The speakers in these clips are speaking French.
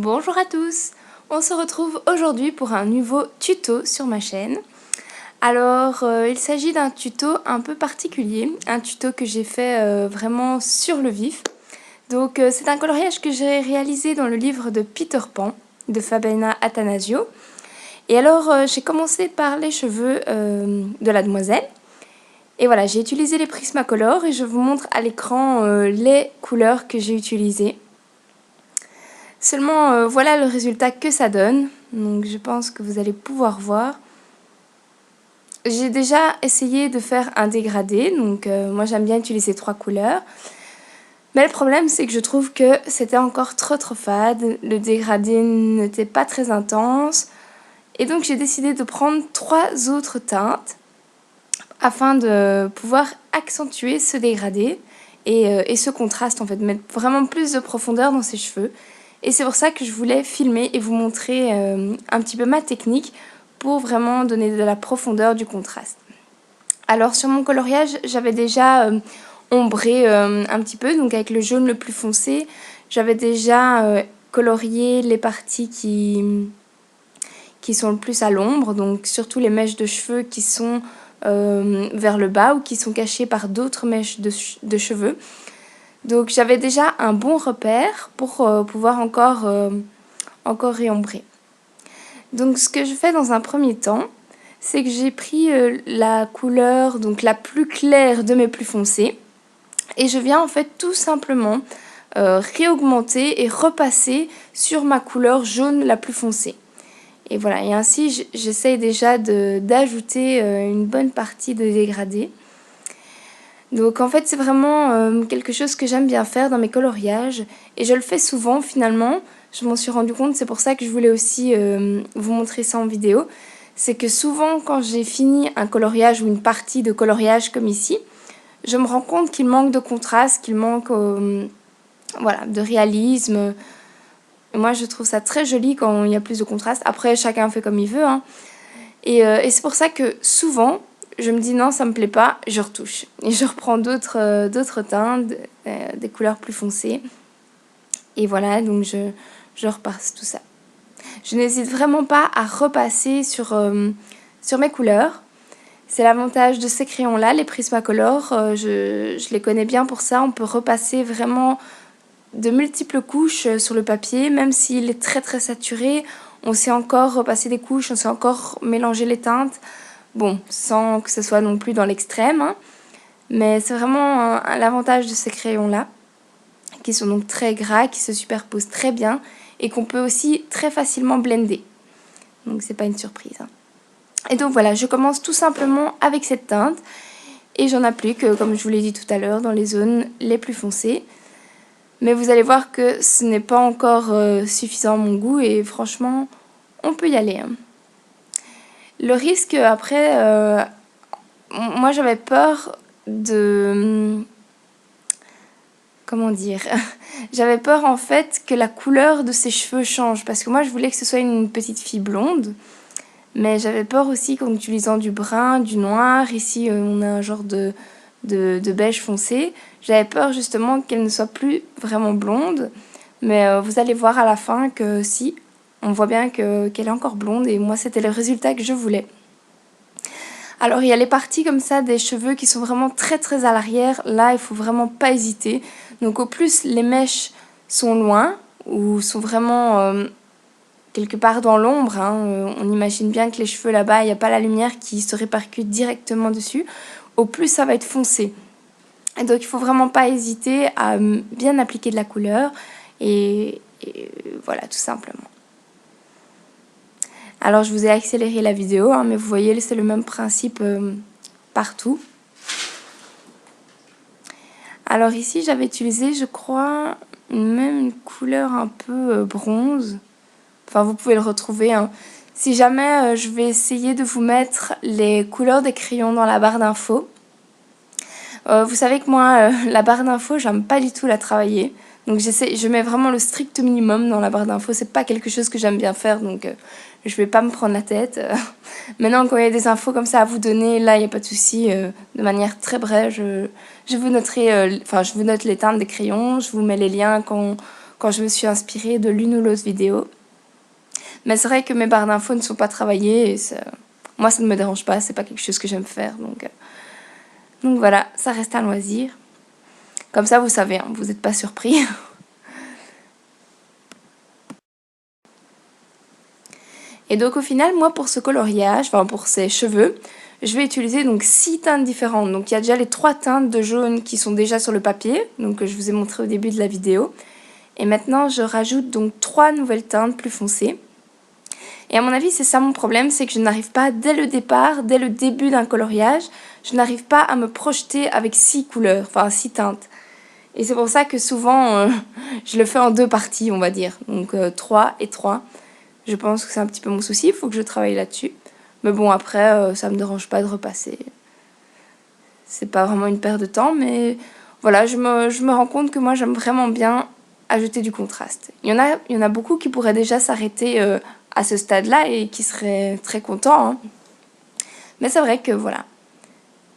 Bonjour à tous, on se retrouve aujourd'hui pour un nouveau tuto sur ma chaîne. Alors il s'agit d'un tuto un peu particulier, un tuto que j'ai fait vraiment sur le vif. Donc c'est un coloriage que j'ai réalisé dans le livre de Peter Pan de Fabiana Attanasio. Et alors j'ai commencé par les cheveux de la demoiselle. Et voilà, j'ai utilisé les Prismacolor et je vous montre à l'écran les couleurs que j'ai utilisées. Seulement, voilà le résultat que ça donne. Donc je pense que vous allez pouvoir voir. J'ai déjà essayé de faire un dégradé. Donc moi j'aime bien utiliser 3 couleurs. Mais le problème c'est que je trouve que c'était encore trop fade. Le dégradé n'était pas très intense. Et donc j'ai décidé de prendre 3 autres teintes afin de pouvoir accentuer ce dégradé et ce contraste en fait. Mettre vraiment plus de profondeur dans ses cheveux. Et c'est pour ça que je voulais filmer et vous montrer un petit peu ma technique pour vraiment donner de la profondeur, du contraste. Alors sur mon coloriage, j'avais déjà ombré un petit peu, donc avec le jaune le plus foncé. J'avais déjà colorié les parties qui sont le plus à l'ombre, donc surtout les mèches de cheveux qui sont vers le bas ou qui sont cachées par d'autres mèches de cheveux. Donc j'avais déjà un bon repère pour pouvoir encore réombrer. Donc ce que je fais dans un premier temps, c'est que j'ai pris la couleur donc la plus claire de mes plus foncés. Et je viens en fait tout simplement réaugmenter et repasser sur ma couleur jaune la plus foncée. Et voilà, et ainsi j'essaye déjà d'ajouter une bonne partie de dégradé. Donc en fait c'est vraiment quelque chose que j'aime bien faire dans mes coloriages et je le fais souvent finalement, je m'en suis rendu compte, c'est pour ça que je voulais aussi vous montrer ça en vidéo. C'est que souvent quand j'ai fini un coloriage ou une partie de coloriage comme ici, je me rends compte qu'il manque de contraste, qu'il manque voilà, de réalisme. Et moi je trouve ça très joli quand il y a plus de contraste, après chacun fait comme il veut hein. Et c'est pour ça que souvent je me dis non ça me plaît pas, je retouche et je reprends d'autres teintes, des couleurs plus foncées et voilà, donc je repasse tout ça. Je n'hésite vraiment pas à repasser sur mes couleurs. C'est l'avantage de ces crayons là, les Prismacolor, je les connais bien pour ça. On peut repasser vraiment de multiples couches sur le papier, même s'il est très saturé, on sait encore repasser des couches, on sait encore mélanger les teintes. Bon, sans que ce soit non plus dans l'extrême, hein. Mais c'est vraiment l'avantage de ces crayons-là, qui sont donc très gras, qui se superposent très bien et qu'on peut aussi très facilement blender. Donc c'est pas une surprise, hein. Et donc voilà, je commence tout simplement avec cette teinte et j'en applique, comme je vous l'ai dit tout à l'heure, dans les zones les plus foncées. Mais vous allez voir que ce n'est pas encore suffisant à mon goût et franchement, on peut y aller, hein. Le risque après, moi j'avais peur de... Comment dire? J'avais peur en fait que la couleur de ses cheveux change. Parce que moi je voulais que ce soit une petite fille blonde. Mais j'avais peur aussi qu'en utilisant du brun, du noir, ici on a un genre de beige foncé. J'avais peur justement qu'elle ne soit plus vraiment blonde. Mais vous allez voir à la fin que si, on voit bien qu'elle est encore blonde. Et moi c'était le résultat que je voulais. Alors il y a les parties comme ça des cheveux qui sont vraiment très à l'arrière. Là il faut vraiment pas hésiter. Donc au plus les mèches sont loin ou sont vraiment quelque part dans l'ombre, hein. On imagine bien que les cheveux là-bas, il n'y a pas la lumière qui se répercute directement dessus. Au plus ça va être foncé. Et donc il faut vraiment pas hésiter à bien appliquer de la couleur. Et voilà, tout simplement. Alors je vous ai accéléré la vidéo, hein, mais vous voyez c'est le même principe partout. Alors ici j'avais utilisé je crois même une couleur un peu bronze. Enfin vous pouvez le retrouver, hein. Si jamais je vais essayer de vous mettre les couleurs des crayons dans la barre d'infos. Vous savez que moi la barre d'infos j'aime pas du tout la travailler. Donc je mets vraiment le strict minimum dans la barre d'infos. C'est pas quelque chose que j'aime bien faire, donc je vais pas me prendre la tête. Maintenant, quand il y a des infos comme ça à vous donner, là il n'y a pas de souci. De manière très brève, je vous noterai, je vous note les teintes des crayons. Je vous mets les liens quand quand je me suis inspirée de l'une ou l'autre vidéo. Mais c'est vrai que mes barres d'infos ne sont pas travaillées et moi ça ne me dérange pas, c'est pas quelque chose que j'aime faire. Donc voilà, ça reste un loisir. Comme ça vous savez, hein, vous n'êtes pas surpris. Et donc au final, moi pour ce coloriage, enfin pour ces cheveux, je vais utiliser donc 6 teintes différentes. Donc il y a déjà les 3 teintes de jaune qui sont déjà sur le papier, donc je vous ai montré au début de la vidéo. Et maintenant je rajoute donc 3 nouvelles teintes plus foncées. Et à mon avis c'est ça mon problème, c'est que je n'arrive pas dès le départ, dès le début d'un coloriage, je n'arrive pas à me projeter avec 6 couleurs, enfin 6 teintes. Et c'est pour ça que souvent je le fais en 2 parties on va dire, donc 3 et 3. Je pense que c'est un petit peu mon souci, il faut que je travaille là-dessus. Mais bon, après, ça me dérange pas de repasser. C'est pas vraiment une perte de temps, mais voilà, je me rends compte que moi, j'aime vraiment bien ajouter du contraste. Il y en a beaucoup qui pourraient déjà s'arrêter à ce stade-là et qui seraient très contents. Hein. Mais c'est vrai que voilà,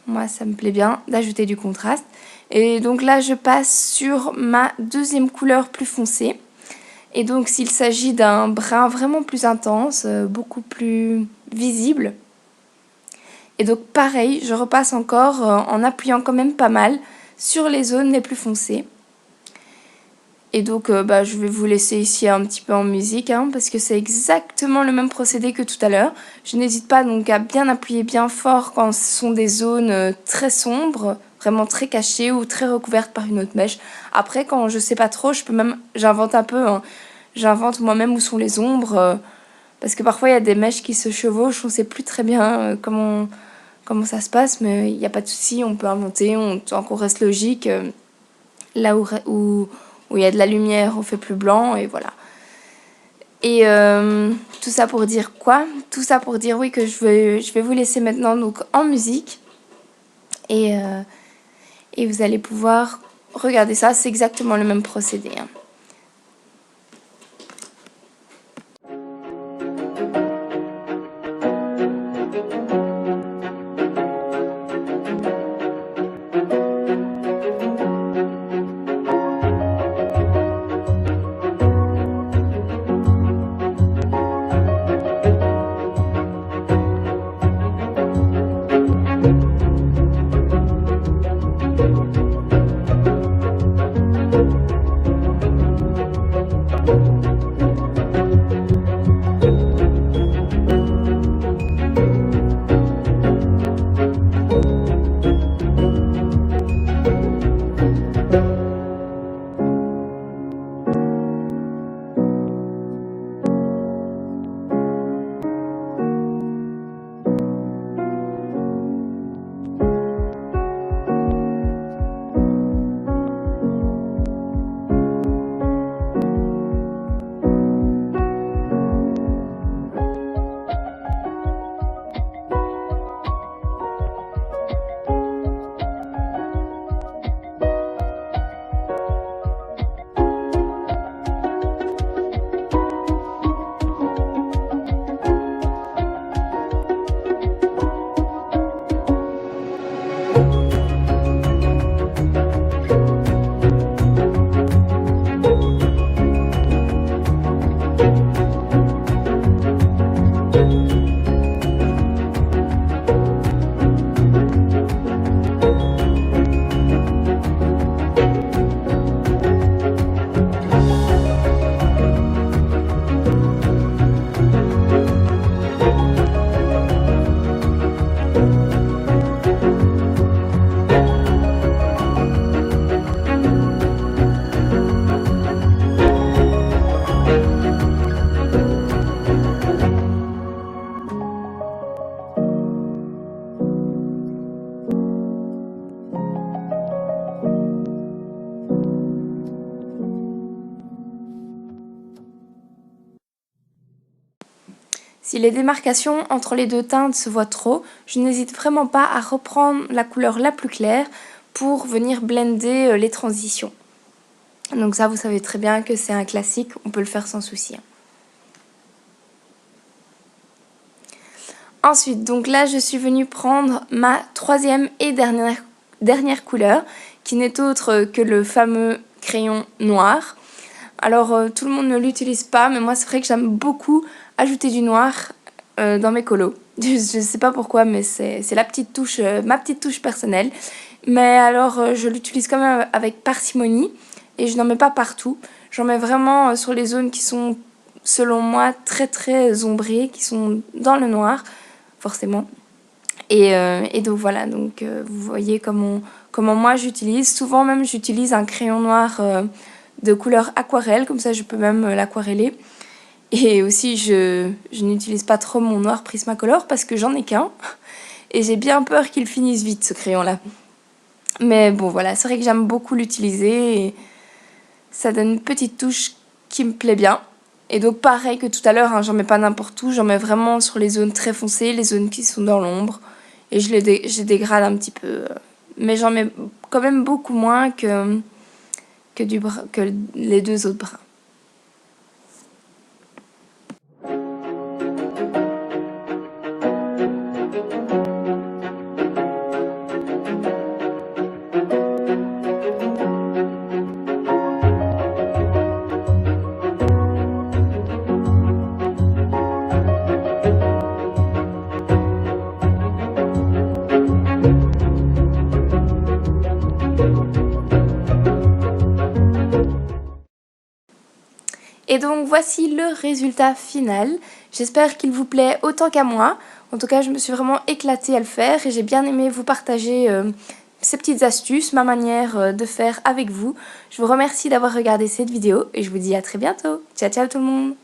moi, ça me plaît bien d'ajouter du contraste. Et donc là, je passe sur ma deuxième couleur plus foncée. Et donc s'il s'agit d'un brun vraiment plus intense, beaucoup plus visible. Et donc pareil, je repasse encore en appuyant quand même pas mal sur les zones les plus foncées. Et donc je vais vous laisser ici un petit peu en musique, hein, parce que c'est exactement le même procédé que tout à l'heure. Je n'hésite pas donc à bien appuyer bien fort quand ce sont des zones très sombres, vraiment très cachées ou très recouvertes par une autre mèche. Après, quand je sais pas trop, j'invente un peu, hein. J'invente moi-même où sont les ombres, parce que parfois il y a des mèches qui se chevauchent, on sait plus très bien comment ça se passe, mais il n'y a pas de souci, on peut inventer, tant qu'on reste logique. Là où il y a de la lumière, on fait plus blanc, et voilà. Et tout ça pour dire quoi? Tout ça pour dire oui que je vais vous laisser maintenant donc en musique. Et vous allez pouvoir regarder ça, c'est exactement le même procédé. Hein. Si les démarcations entre les deux teintes se voient trop, je n'hésite vraiment pas à reprendre la couleur la plus claire pour venir blender les transitions. Donc ça, vous savez très bien que c'est un classique, on peut le faire sans souci. Ensuite, donc là, je suis venue prendre ma troisième et dernière couleur, qui n'est autre que le fameux crayon noir. Alors tout le monde ne l'utilise pas, mais moi c'est vrai que j'aime beaucoup ajouter du noir dans mes colos. Je sais pas pourquoi, mais c'est la petite touche, ma petite touche personnelle. Mais alors je l'utilise quand même avec parcimonie et je n'en mets pas partout. J'en mets vraiment sur les zones qui sont, selon moi, très très ombrées, qui sont dans le noir, forcément. Et donc voilà, donc vous voyez comment moi j'utilise. Souvent même j'utilise un crayon noir de couleur aquarelle, comme ça je peux même l'aquareller. Et aussi je n'utilise pas trop mon noir Prismacolor parce que j'en ai qu'un. Et j'ai bien peur qu'il finisse vite ce crayon là. Mais bon voilà, c'est vrai que j'aime beaucoup l'utiliser et ça donne une petite touche qui me plaît bien. Et donc pareil que tout à l'heure, hein, j'en mets pas n'importe où, j'en mets vraiment sur les zones très foncées, les zones qui sont dans l'ombre. Et je les dégrade un petit peu. Mais j'en mets quand même beaucoup moins que les deux autres brins. Et donc voici le résultat final. J'espère qu'il vous plaît autant qu'à moi. En tout cas, je me suis vraiment éclatée à le faire et j'ai bien aimé vous partager ces petites astuces, ma manière de faire avec vous. Je vous remercie d'avoir regardé cette vidéo et je vous dis à très bientôt. Ciao ciao tout le monde!